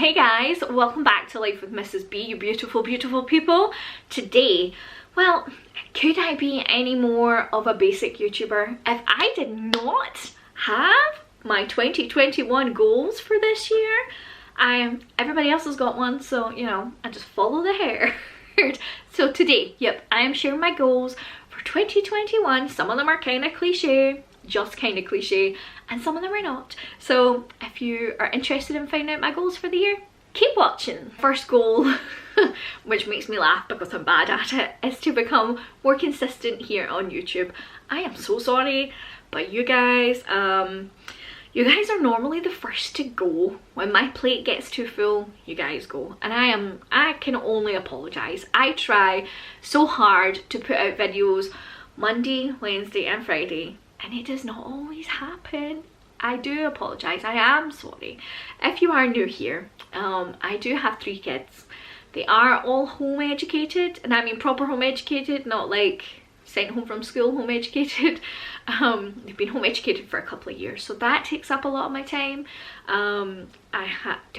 Hey guys, welcome back to Life with Mrs. B, you beautiful, beautiful people. Today, well, could I be any more of a basic YouTuber if I did not have my 2021 goals for this year? Everybody else has got one, so, you know, I just follow the herd. So today, yep, I am sharing my goals for 2021. Some of them are kind of cliche, just kind of cliche, and some of them are not. So if you are interested in finding out my goals for the year, keep watching. First goal, which makes me laugh because I'm bad at it, is to become more consistent here on YouTube. I am so sorry, but you guys are normally the first to go. When my plate gets too full, you guys go, and I can only apologize. I try so hard to put out videos Monday, Wednesday and Friday, and it does not always happen. I do apologize. I am sorry. If you are new here, I do have 3 kids. They are all home educated, and I mean proper home educated, not like sent home from school home educated. They've been home educated for a couple of years, so that takes up a lot of my time.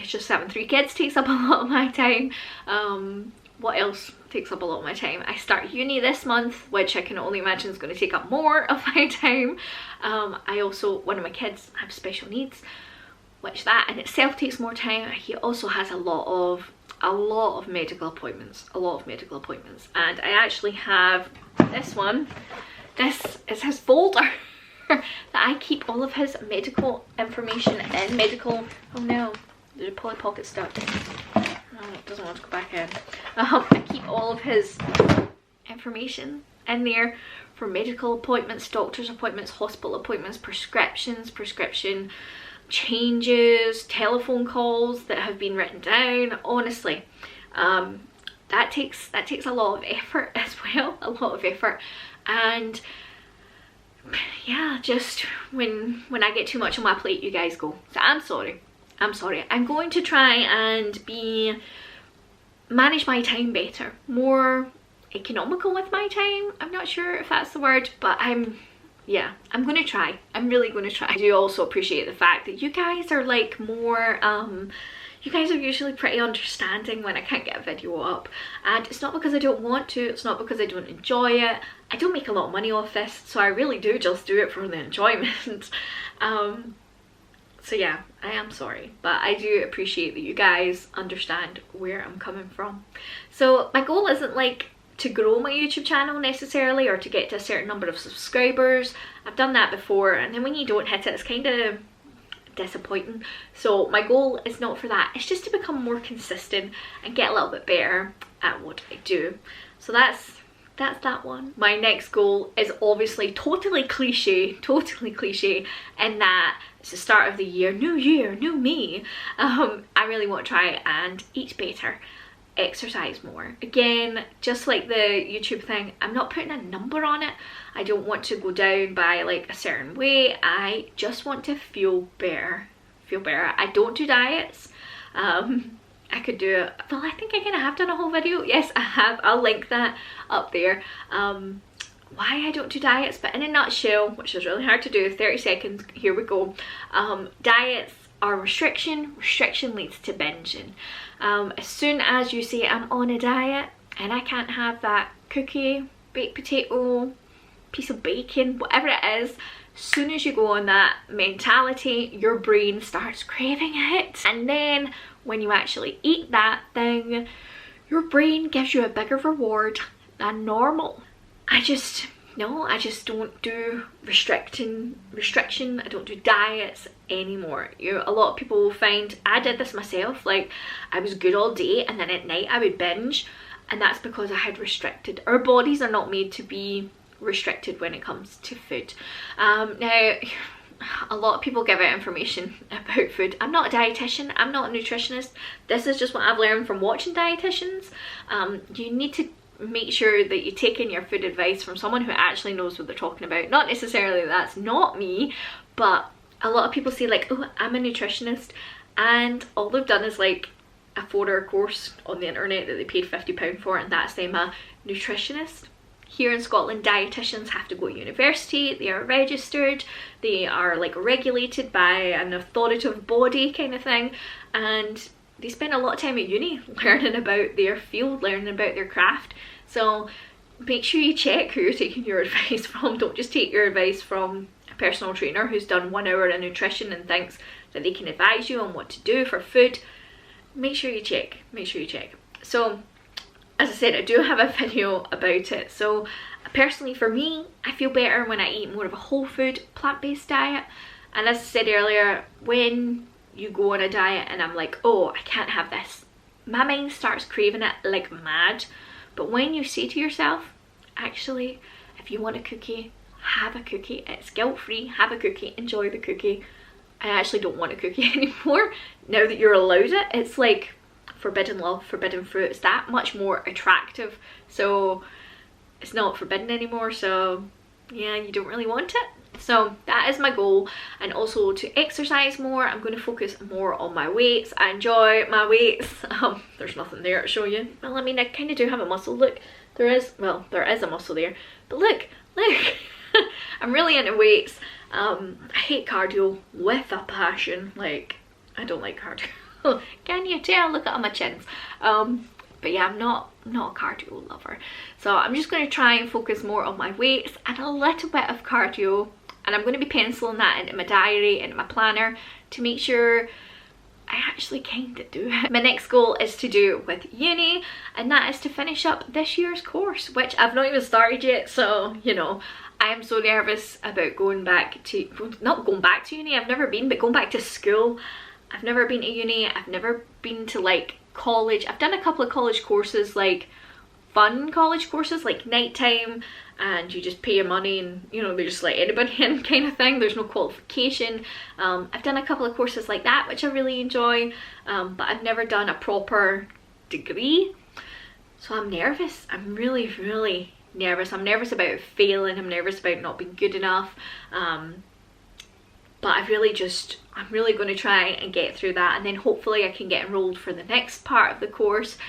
Just having 3 kids takes up a lot of my time. What else takes up a lot of my time? I start uni this month, which I can only imagine is going to take up more of my time. I also, one of my kids have special needs, which that in itself takes more time. He also has a lot of medical appointments, and I actually have this one. This is his folder that I keep all of his medical information in. Oh no, the Polly Pocket stuck. Oh, it doesn't want to go back in. I keep all of his information in there for medical appointments, doctor's appointments, hospital appointments, prescription changes, telephone calls that have been written down. Honestly, that takes a lot of effort as well, and yeah, just when I get too much on my plate, you guys go. So I'm sorry. I'm going to try and manage my time better, more economical with my time. I'm not sure if that's the word, but I'm going to try. I'm really going to try. I do also appreciate the fact that you guys are like more, you guys are usually pretty understanding when I can't get a video up, and it's not because I don't want to, it's not because I don't enjoy it. I don't make a lot of money off this, so I really do just do it for the enjoyment. So yeah, I am sorry, but I do appreciate that you guys understand where I'm coming from. So my goal isn't like to grow my YouTube channel necessarily, or to get to a certain number of subscribers. I've done that before, and then when you don't hit it, it's kind of disappointing. So my goal is not for that. It's just to become more consistent and get a little bit better at what I do. So that's that one. My next goal is obviously totally cliche, in that it's the start of the year, new me. I really want to try and eat better, exercise more. Again, just like the YouTube thing, I'm not putting a number on it. I don't want to go down by like a certain way. I just want to feel better. I don't do diets. I could do it. Well, I think I kind of have done a whole video. Yes, I have. I'll link that up there. Why I don't do diets, but in a nutshell, which is really hard to do, 30 seconds, here we go. Diets are restriction leads to binging. As soon as you say I'm on a diet and I can't have that cookie, baked potato, piece of bacon, whatever it is, as soon as you go on that mentality, your brain starts craving it, and then when you actually eat that thing, your brain gives you a bigger reward than normal. I just don't do restriction. I don't do diets anymore. A lot of people will find, I did this myself, like I was good all day and then at night I would binge, and that's because I had restricted. Our bodies are not made to be restricted when it comes to food. Now, a lot of people give out information about food. I'm not a dietitian, I'm not a nutritionist. This is just what I've learned from watching dietitians. You need to make sure that you take in your food advice from someone who actually knows what they're talking about. Not necessarily that's not me, but a lot of people say like, oh, I'm a nutritionist, and all they've done is like a 4-hour course on the internet that they paid £50 for, and that's them a nutritionist. Here in Scotland, dietitians have to go to university, they are registered, they are like regulated by an authoritative body kind of thing, and they spend a lot of time at uni learning about their field, learning about their craft. So make sure you check who you're taking your advice from. Don't just take your advice from a personal trainer who's done 1 hour in nutrition and thinks that they can advise you on what to do for food. Make sure you check, make sure you check. So as I said, I do have a video about it. So personally for me, I feel better when I eat more of a whole food, plant-based diet. And as I said earlier, when you go on a diet and I'm like, oh, I can't have this, my mind starts craving it like mad. But when you say to yourself, actually, if you want a cookie, have a cookie. It's guilt-free, have a cookie, enjoy the cookie. I actually don't want a cookie anymore. Now that you're allowed it, it's like forbidden love, forbidden fruit. It's that much more attractive. So it's not forbidden anymore. So yeah, you don't really want it. So that is my goal. And also to exercise more. I'm going to focus more on my weights. I enjoy my weights. There's nothing there to show you. Well, I mean, I kind of do have a muscle. Look, there is a muscle there. But look. I'm really into weights. I hate cardio with a passion. Like, I don't like cardio. Can you tell? Look at my chins. But yeah, I'm not a cardio lover. So I'm just going to try and focus more on my weights and a little bit of cardio. And I'm going to be penciling that into my diary, into my planner, to make sure I actually kind of do it. My next goal is to do with uni, and that is to finish up this year's course, which I've not even started yet. So, you know, I am so nervous about going back to, not going back to uni, I've never been, but going back to school. I've never been to uni, I've never been to like college. I've done a couple of college courses, like fun college courses, like nighttime, and you just pay your money and, you know, they just let anybody in kind of thing. There's no qualification. I've done a couple of courses like that, which I really enjoy, but I've never done a proper degree. So I'm nervous. I'm really, really nervous. I'm nervous about failing. I'm nervous about not being good enough. But I'm really going to try and get through that, and then hopefully I can get enrolled for the next part of the course.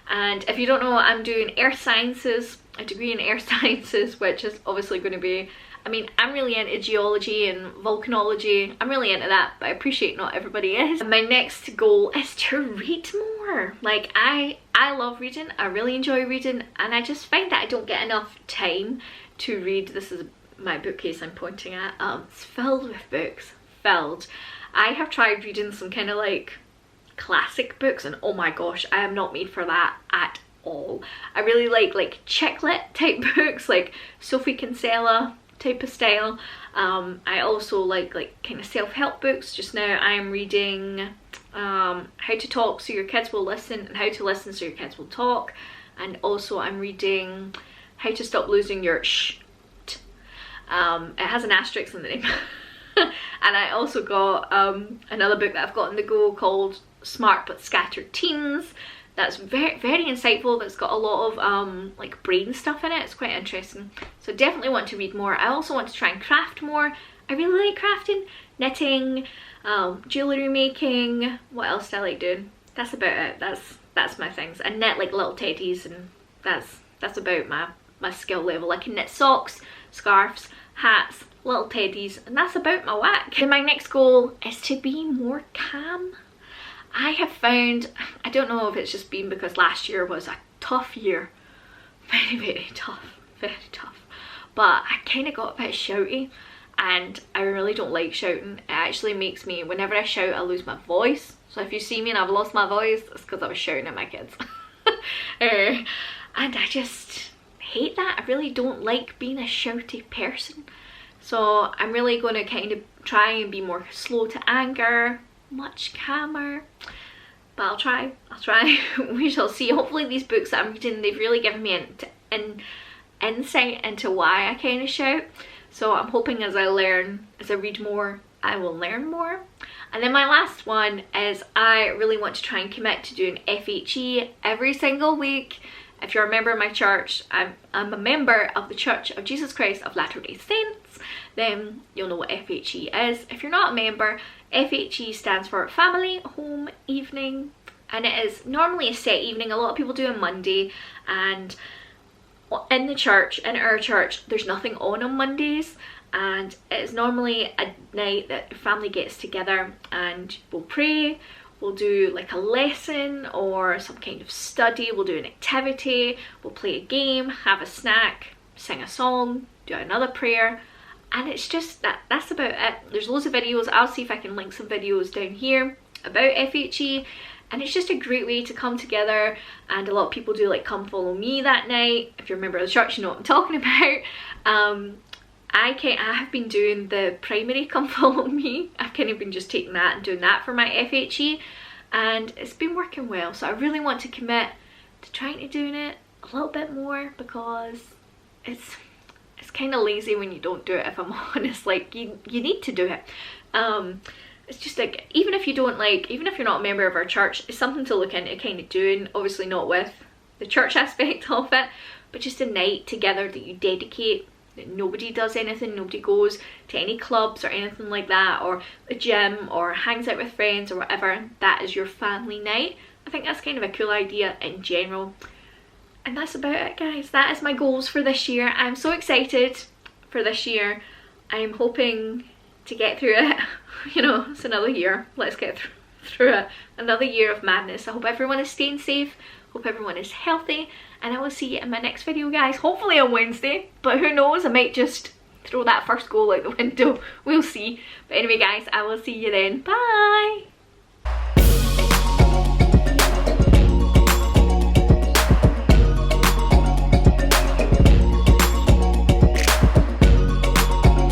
And if you don't know, I'm doing earth sciences, a degree in earth sciences, which is obviously going to be, I mean, I'm really into geology and volcanology. I'm really into that, but I appreciate not everybody is. And my next goal is to read more. Like, I love reading. I really enjoy reading, and I just find that I don't get enough time to read. This is my bookcase I'm pointing at. It's filled with books, filled. I have tried reading some kind of like classic books, and oh my gosh, I am not made for that at all. I really like chick lit type books, like Sophie Kinsella type of style. I also like kind of self-help books. Just now I am reading How to Talk So Your Kids Will Listen and How to Listen So Your Kids Will Talk, and also I'm reading How to Stop Losing Your Shh. It has an asterisk in the name. And I also got another book that I've got on the go called Smart But Scattered Teens. That's very, very insightful. That's got a lot of like brain stuff in it. It's quite interesting. So definitely want to read more. I also want to try and craft more. I really like crafting, knitting, jewellery making. What else do I like doing? That's about it. That's my things. I knit like little teddies, and that's about my skill level. I can knit socks, scarves, hats, little teddies, and that's about my whack. And my next goal is to be more calm. I have found, I don't know if it's just been because last year was a tough year, very, very tough, but I kind of got a bit shouty, and I really don't like shouting. It actually makes me, whenever I shout, I lose my voice. So if you see me and I've lost my voice, it's because I was shouting at my kids. And I just hate that. I really don't like being a shouty person. So I'm really going to kind of try and be more slow to anger, much calmer, but I'll try. We shall see. Hopefully these books that I'm reading, they've really given me an insight into why I kind of shout. So I'm hoping as I read more, I will learn more. And then my last one is I really want to try and commit to doing FHE every single week. If you're a member of my church, I'm a member of the Church of Jesus Christ of Latter-day Saints, then you'll know what FHE is. If you're not a member, FHE stands for Family Home Evening, and it is normally a set evening. A lot of people do a Monday, and in the church, in our church, there's nothing on Mondays, and it's normally a night that the family gets together and we'll pray, we'll do like a lesson or some kind of study, we'll do an activity, we'll play a game, have a snack, sing a song, do another prayer, and it's just that's about it. There's loads of videos. I'll see if I can link some videos down here about FHE, and it's just a great way to come together. And a lot of people do like come follow me that night. If you're a member of the church, you know what I'm talking about. I have been doing the primary come follow me. I've kind of been just taking that and doing that for my FHE, and it's been working well. So I really want to commit to trying to doing it a little bit more, because it's kind of lazy when you don't do it, if I'm honest. Like you need to do it. It's just like, even if you're not a member of our church, it's something to look into kind of doing. Obviously not with the church aspect of it, but just a night together that you dedicate, that nobody does anything, nobody goes to any clubs or anything like that, or a gym, or hangs out with friends or whatever. That is your family night. I think that's kind of a cool idea in general. And that's about it, guys. That is my goals for this year. I'm so excited for this year. I'm hoping to get through it. You know, it's another year. Let's get through it. Another year of madness. I hope everyone is staying safe. Hope everyone is healthy. And I will see you in my next video, guys. Hopefully on Wednesday. But who knows? I might just throw that first goal out the window. We'll see. But anyway, guys, I will see you then. Bye!